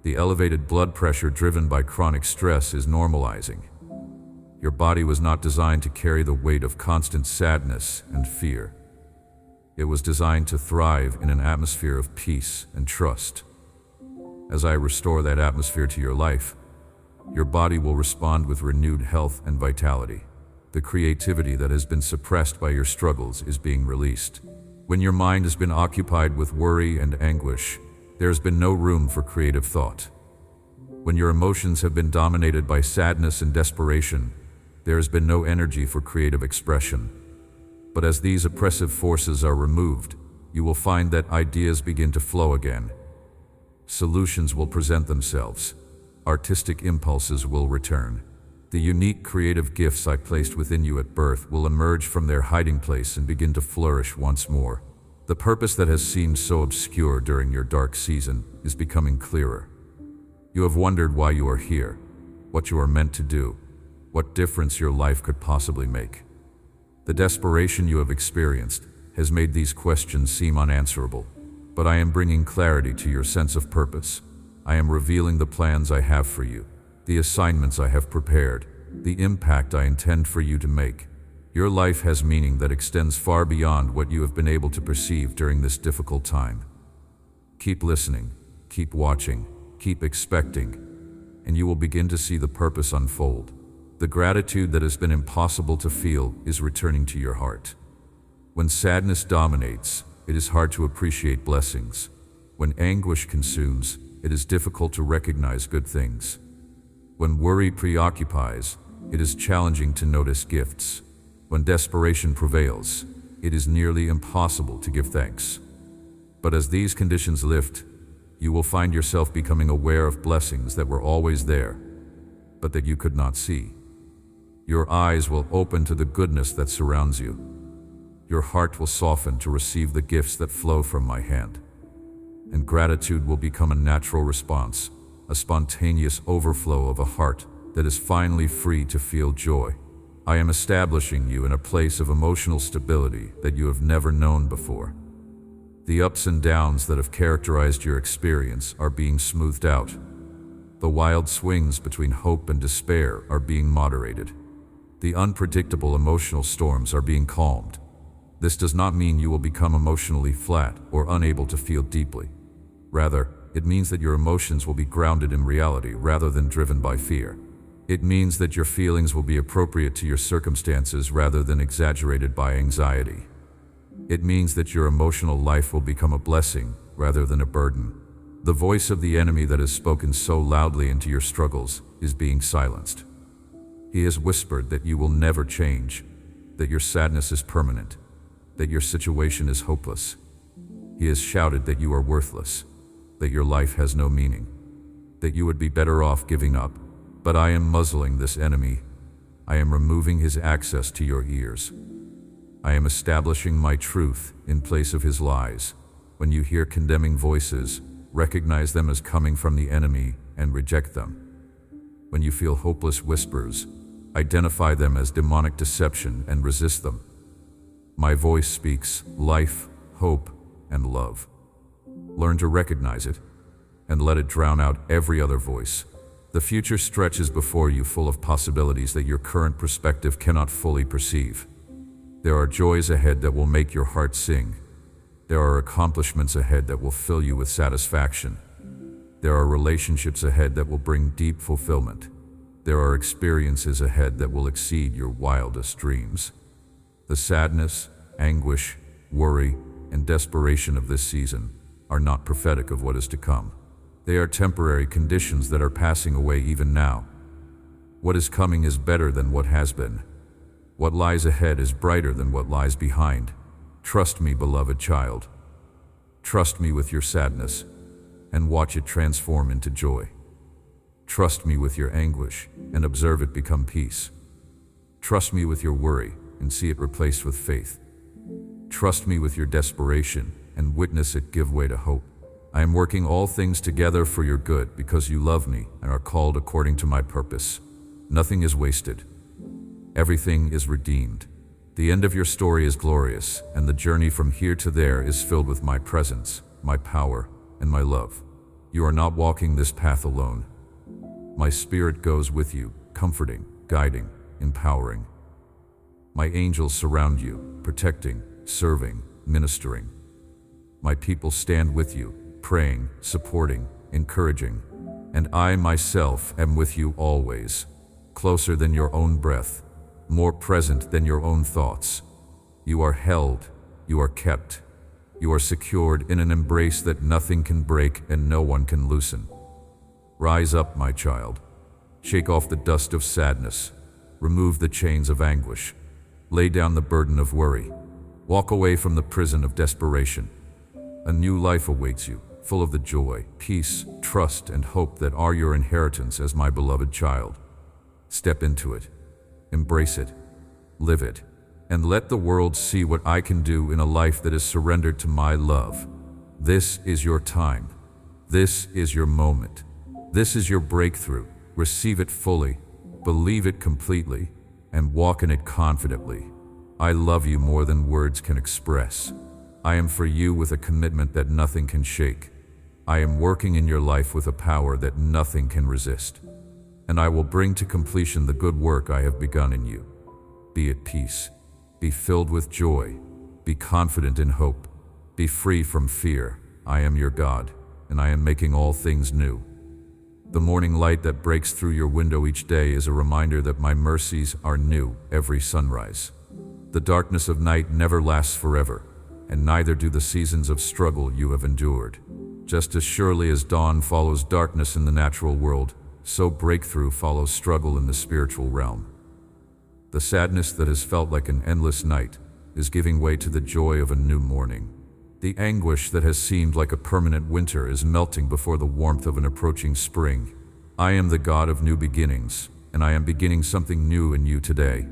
The elevated blood pressure driven by chronic stress is normalizing. Your body was not designed to carry the weight of constant sadness and fear. It was designed to thrive in an atmosphere of peace and trust. As I restore that atmosphere to your life, your body will respond with renewed health and vitality. The creativity that has been suppressed by your struggles is being released. When your mind has been occupied with worry and anguish, there has been no room for creative thought. When your emotions have been dominated by sadness and desperation, there has been no energy for creative expression. But as these oppressive forces are removed, you will find that ideas begin to flow again. Solutions will present themselves. Artistic impulses will return. The unique creative gifts I placed within you at birth will emerge from their hiding place and begin to flourish once more. The purpose that has seemed so obscure during your dark season is becoming clearer. You have wondered why you are here, what you are meant to do, what difference your life could possibly make. The desperation you have experienced has made these questions seem unanswerable, but I am bringing clarity to your sense of purpose. I am revealing the plans I have for you, the assignments I have prepared, the impact I intend for you to make. Your life has meaning that extends far beyond what you have been able to perceive during this difficult time. Keep listening, keep watching, keep expecting. and you will begin to see the purpose unfold. The gratitude that has been impossible to feel is returning to your heart. When sadness dominates, it is hard to appreciate blessings. When anguish consumes, it is difficult to recognize good things. When worry preoccupies, it is challenging to notice gifts. When desperation prevails, it is nearly impossible to give thanks. But as these conditions lift, you will find yourself becoming aware of blessings that were always there, but that you could not see. Your eyes will open to the goodness that surrounds you. Your heart will soften to receive the gifts that flow from my hand. And gratitude will become a natural response, a spontaneous overflow of a heart that is finally free to feel joy. I am establishing you in a place of emotional stability that you have never known before. The ups and downs that have characterized your experience are being smoothed out. The wild swings between hope and despair are being moderated. The unpredictable emotional storms are being calmed. This does not mean you will become emotionally flat or unable to feel deeply. Rather, it means that your emotions will be grounded in reality rather than driven by fear. It means that your feelings will be appropriate to your circumstances rather than exaggerated by anxiety. It means that your emotional life will become a blessing rather than a burden. The voice of the enemy that has spoken so loudly into your struggles is being silenced. He has whispered that you will never change, that your sadness is permanent, that your situation is hopeless. He has shouted that you are worthless, that your life has no meaning, that you would be better off giving up. But I am muzzling this enemy. I am removing his access to your ears. I am establishing my truth in place of his lies. When you hear condemning voices, recognize them as coming from the enemy and reject them. When you feel hopeless whispers, identify them as demonic deception and resist them. My voice speaks life, hope, and love. Learn to recognize it and let it drown out every other voice. The future stretches before you, full of possibilities that your current perspective cannot fully perceive. There are joys ahead that will make your heart sing. There are accomplishments ahead that will fill you with satisfaction. There are relationships ahead that will bring deep fulfillment. There are experiences ahead that will exceed your wildest dreams. The sadness, anguish, worry, and desperation of this season are not prophetic of what is to come. They are temporary conditions that are passing away even now. What is coming is better than what has been. What lies ahead is brighter than what lies behind. Trust me, beloved child. Trust me with your sadness, and watch it transform into joy. Trust me with your anguish, and observe it become peace. Trust me with your worry, and see it replaced with faith. Trust me with your desperation, and witness it give way to hope. I am working all things together for your good because you love me and are called according to my purpose. Nothing is wasted. Everything is redeemed. The end of your story is glorious, and the journey from here to there is filled with my presence, my power, and my love. You are not walking this path alone. My Spirit goes with you, comforting, guiding, empowering. My angels surround you, protecting, serving, ministering. My people stand with you, praying, supporting, encouraging, and I myself am with you always, closer than your own breath, more present than your own thoughts. You are held, you are kept, you are secured in an embrace that nothing can break and no one can loosen. Rise up, my child. Shake off the dust of sadness. Remove the chains of anguish. Lay down the burden of worry. Walk away from the prison of desperation. A new life awaits you, full of the joy, peace, trust, and hope that are your inheritance as my beloved child. Step into it, embrace it, live it, and let the world see what I can do in a life that is surrendered to my love. This is your time. This is your moment. This is your breakthrough. Receive it fully, believe it completely, and walk in it confidently. I love you more than words can express. I am for you with a commitment that nothing can shake. I am working in your life with a power that nothing can resist. And I will bring to completion the good work I have begun in you. Be at peace. Be filled with joy. Be confident in hope. Be free from fear. I am your God, and I am making all things new. The morning light that breaks through your window each day is a reminder that my mercies are new every sunrise. The darkness of night never lasts forever, and neither do the seasons of struggle you have endured. Just as surely as dawn follows darkness in the natural world, so breakthrough follows struggle in the spiritual realm. The sadness that has felt like an endless night is giving way to the joy of a new morning. The anguish that has seemed like a permanent winter is melting before the warmth of an approaching spring. I am the God of new beginnings, and I am beginning something new in you today.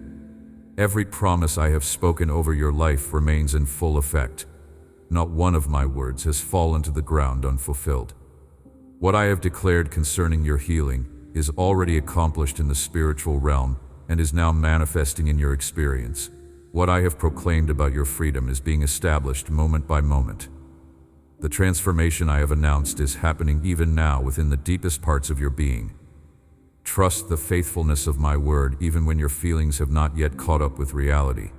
Every promise I have spoken over your life remains in full effect. Not one of my words has fallen to the ground unfulfilled. What I have declared concerning your healing is already accomplished in the spiritual realm and is now manifesting in your experience. What I have proclaimed about your freedom is being established moment by moment. The transformation I have announced is happening even now within the deepest parts of your being. Trust the faithfulness of my word even when your feelings have not yet caught up with reality.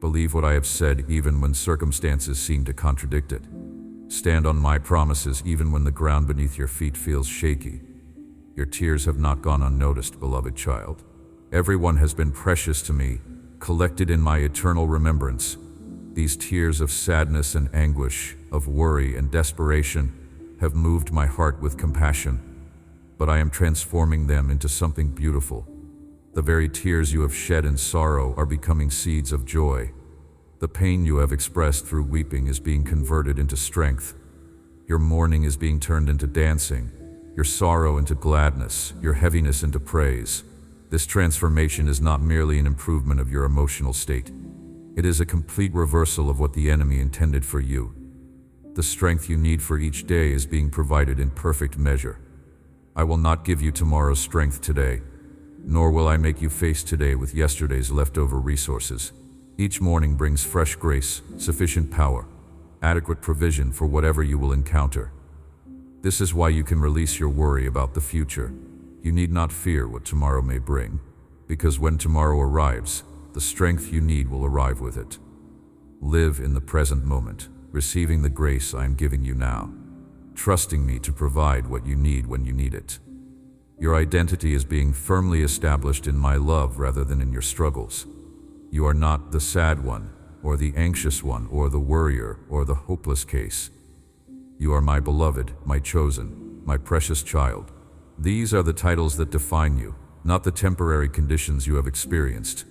Believe what I have said even when circumstances seem to contradict it. Stand on my promises even when the ground beneath your feet feels shaky. Your tears have not gone unnoticed, beloved child. Everyone has been precious to me, collected in my eternal remembrance. These tears of sadness and anguish, of worry and desperation, have moved my heart with compassion, but I am transforming them into something beautiful. The very tears you have shed in sorrow are becoming seeds of joy. The pain you have expressed through weeping is being converted into strength. Your mourning is being turned into dancing, your sorrow into gladness, your heaviness into praise. This transformation is not merely an improvement of your emotional state. It is a complete reversal of what the enemy intended for you. The strength you need for each day is being provided in perfect measure. I will not give you tomorrow's strength today, nor will I make you face today with yesterday's leftover resources. Each morning brings fresh grace, sufficient power, adequate provision for whatever you will encounter. This is why you can release your worry about the future. You need not fear what tomorrow may bring, because when tomorrow arrives, the strength you need will arrive with it. Live in the present moment, receiving the grace I am giving you now, trusting me to provide what you need when you need it. Your identity is being firmly established in my love rather than in your struggles. You are not the sad one, or the anxious one, or the worrier, or the hopeless case. You are my beloved, my chosen, my precious child. These are the titles that define you, not the temporary conditions you have experienced.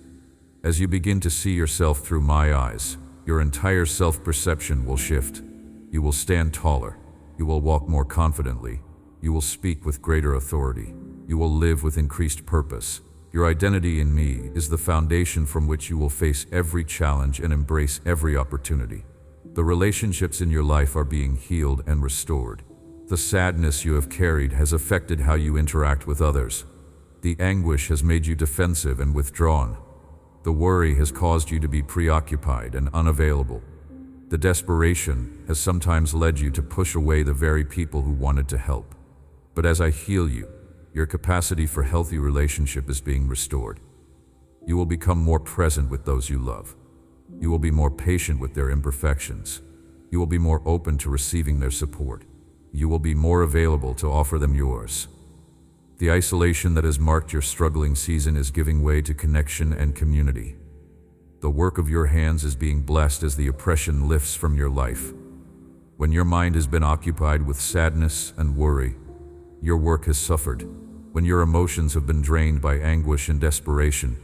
As you begin to see yourself through my eyes, your entire self-perception will shift. You will stand taller. You will walk more confidently. You will speak with greater authority. You will live with increased purpose. Your identity in me is the foundation from which you will face every challenge and embrace every opportunity. The relationships in your life are being healed and restored. The sadness you have carried has affected how you interact with others. The anguish has made you defensive and withdrawn. The worry has caused you to be preoccupied and unavailable. The desperation has sometimes led you to push away the very people who wanted to help. But as I heal you, your capacity for healthy relationship is being restored. You will become more present with those you love. You will be more patient with their imperfections. You will be more open to receiving their support. You will be more available to offer them yours. The isolation that has marked your struggling season is giving way to connection and community. The work of your hands is being blessed as the oppression lifts from your life. When your mind has been occupied with sadness and worry, your work has suffered. When your emotions have been drained by anguish and desperation,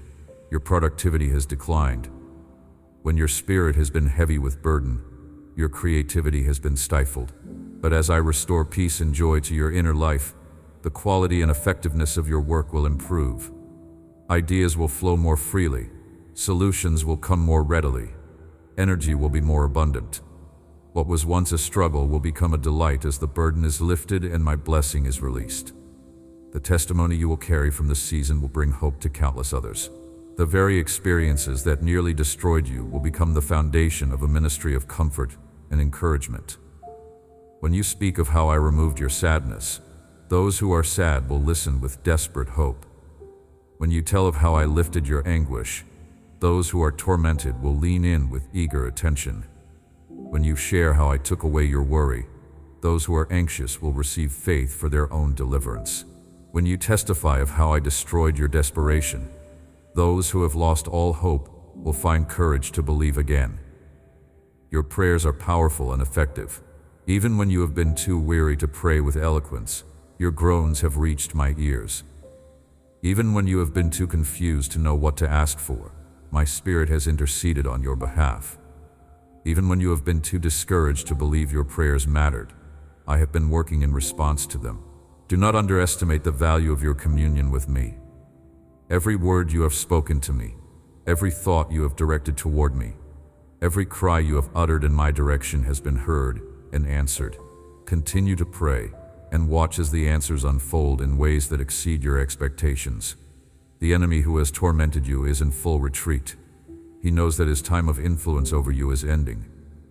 your productivity has declined. When your spirit has been heavy with burden, your creativity has been stifled. But as I restore peace and joy to your inner life, the quality and effectiveness of your work will improve. Ideas will flow more freely. Solutions will come more readily. Energy will be more abundant. What was once a struggle will become a delight as the burden is lifted and my blessing is released. The testimony you will carry from this season will bring hope to countless others. The very experiences that nearly destroyed you will become the foundation of a ministry of comfort and encouragement. When you speak of how I removed your sadness, those who are sad will listen with desperate hope. When you tell of how I lifted your anguish, those who are tormented will lean in with eager attention. When you share how I took away your worry, Those who are anxious will receive faith for their own deliverance. When you testify of how I destroyed your desperation, those who have lost all hope will find courage to believe again. Your prayers are powerful and effective. Even when you have been too weary to pray with eloquence, your groans have reached my ears. Even when you have been too confused to know what to ask for, my Spirit has interceded on your behalf. Even when you have been too discouraged to believe your prayers mattered, I have been working in response to them. Do not underestimate the value of your communion with me. Every word you have spoken to me, every thought you have directed toward me, every cry you have uttered in my direction has been heard and answered. Continue to pray and watch as the answers unfold in ways that exceed your expectations. The enemy who has tormented you is in full retreat. He knows that his time of influence over you is ending.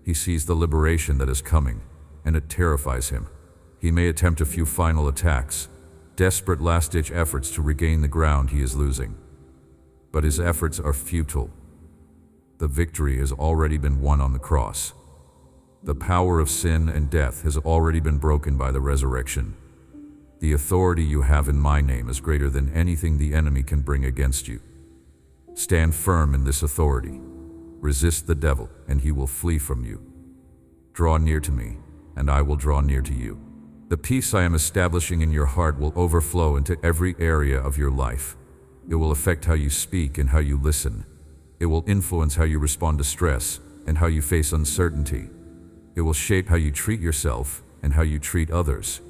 He sees the liberation that is coming, and it terrifies him. He may attempt a few final attacks, desperate last-ditch efforts to regain the ground he is losing. But his efforts are futile. The victory has already been won on the cross. The power of sin and death has already been broken by the resurrection. The authority you have in my name is greater than anything the enemy can bring against you. Stand firm in this authority. Resist the devil, and he will flee from you. Draw near to me, and I will draw near to you. The peace I am establishing in your heart will overflow into every area of your life. It will affect how you speak and how you listen. It will influence how you respond to stress and how you face uncertainty. It will shape how you treat yourself and how you treat others.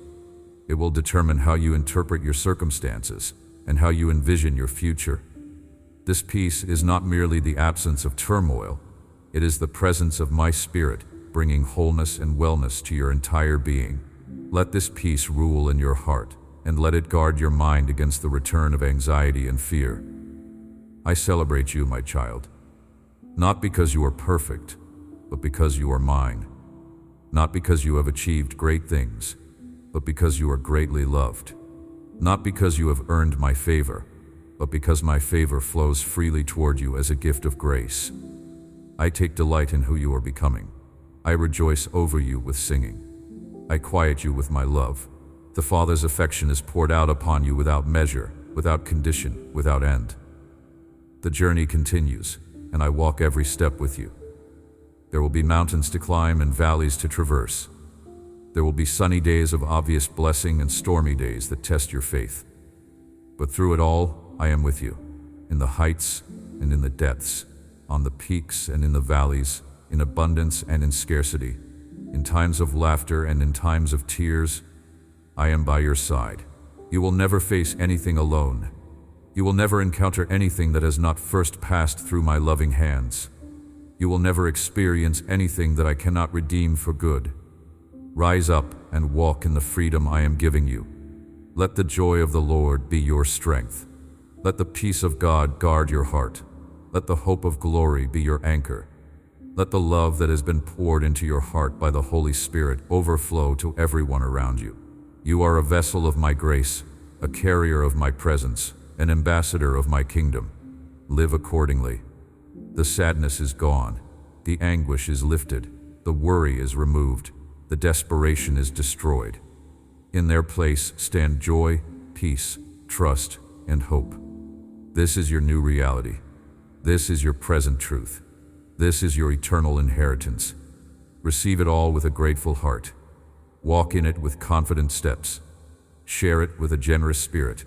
It will determine how you interpret your circumstances and how you envision your future. This peace is not merely the absence of turmoil. It is the presence of my Spirit, bringing wholeness and wellness to your entire being. Let this peace rule in your heart, and let it guard your mind against the return of anxiety and fear. I celebrate you, my child, not because you are perfect, but because you are mine. Not because you have achieved great things, but because you are greatly loved. Not because you have earned my favor, but because my favor flows freely toward you as a gift of grace. I take delight in who you are becoming. I rejoice over you with singing. I quiet you with my love. The Father's affection is poured out upon you without measure, without condition, without end. The journey continues, and I walk every step with you. There will be mountains to climb and valleys to traverse. There will be sunny days of obvious blessing and stormy days that test your faith. But through it all, I am with you, in the heights and in the depths, on the peaks and in the valleys, in abundance and in scarcity, in times of laughter and in times of tears. I am by your side. You will never face anything alone. You will never encounter anything that has not first passed through my loving hands. You will never experience anything that I cannot redeem for good. Rise up and walk in the freedom I am giving you. Let the joy of the Lord be your strength. Let the peace of God guard your heart. Let the hope of glory be your anchor. Let the love that has been poured into your heart by the Holy Spirit overflow to everyone around you. You are a vessel of my grace, a carrier of my presence, an ambassador of my kingdom. Live accordingly. The sadness is gone. The anguish is lifted. The worry is removed. The desperation is destroyed. In their place stand joy, peace, trust, and hope. This is your new reality. This is your present truth. This is your eternal inheritance. Receive it all with a grateful heart. Walk in it with confident steps. Share it with a generous spirit.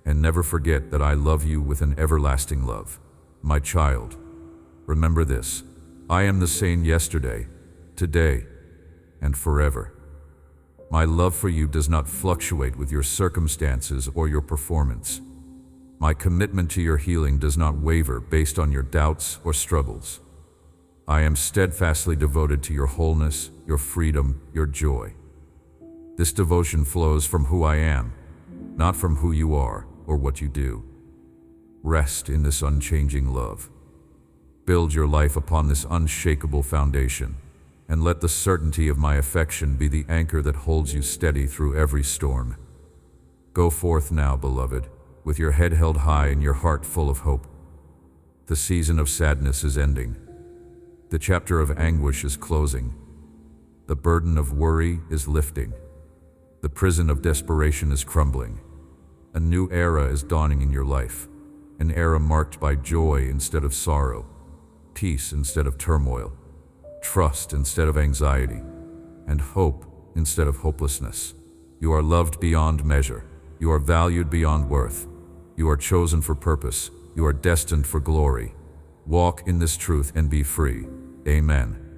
And never forget that I love you with an everlasting love. My child, remember this. I am the same yesterday, today, and forever. My love for you does not fluctuate with your circumstances or your performance. My commitment to your healing does not waver based on your doubts or struggles. I am steadfastly devoted to your wholeness, your freedom, your joy. This devotion flows from who I am, not from who you are or what you do. Rest in this unchanging love. Build your life upon this unshakable foundation, and let the certainty of my affection be the anchor that holds you steady through every storm. Go forth now, beloved, with your head held high and your heart full of hope. The season of sadness is ending. The chapter of anguish is closing. The burden of worry is lifting. The prison of desperation is crumbling. A new era is dawning in your life, an era marked by joy instead of sorrow, peace instead of turmoil, trust instead of anxiety, and hope instead of hopelessness. You are loved beyond measure. You are valued beyond worth. You are chosen for purpose. You are destined for glory. Walk in this truth and be free. Amen.